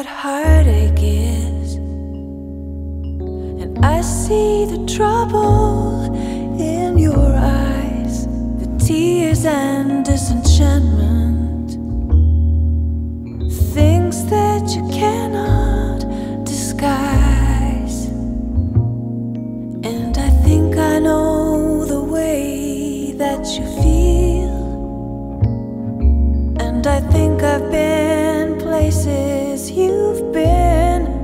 what heartache is, and I see the trouble in your eyes, the tears and disenchantment, things that you cannot disguise. And I think I know the way that you feel, and I think I've been places you've been.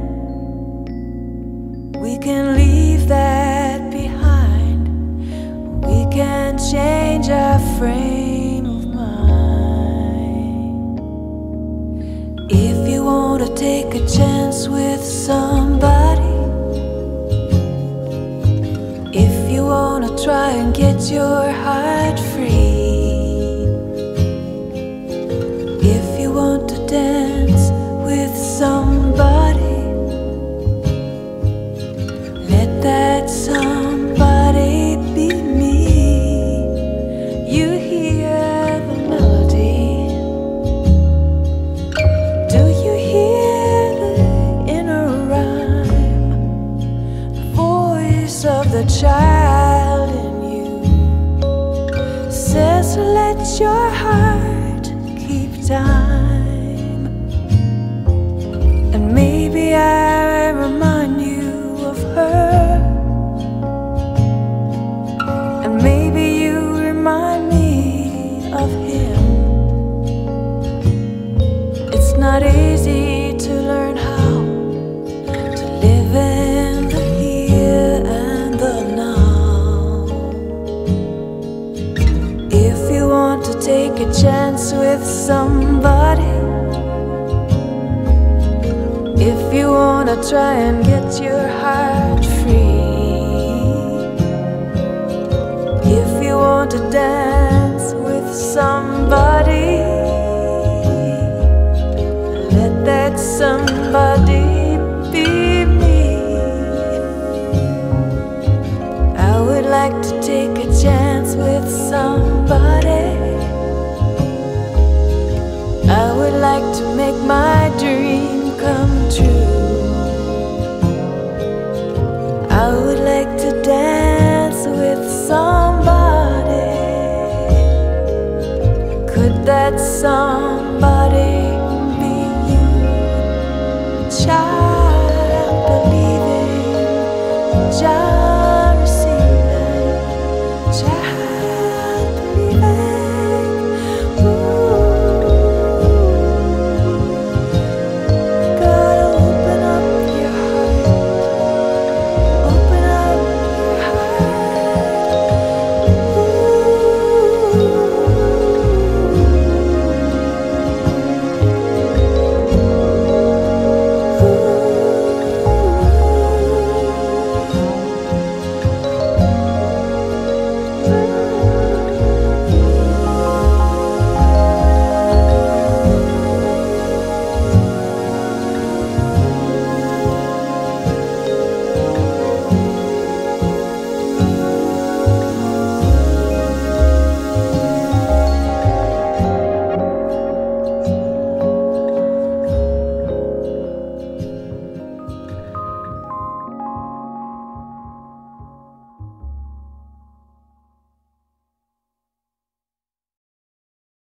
We can leave that behind. We can change our frame of mind. If you want to take a chance with somebody, if you want to try and get your heart free, if you want to dance with somebody, let that somebody be me. You hear the melody? Do you hear the inner rhyme? The voice of the child in you says, let your heart keep time. And maybe I remind you of her, and maybe you remind me of him. It's not easy to learn how to live in the here and the now. If you want to take a chance with somebody, if you wanna try and get your heart free, if you want to dance with somebody, let that somebody be me. I would like to take a chance with somebody. I would like to make my dream come true. I would like to dance with somebody. Could that song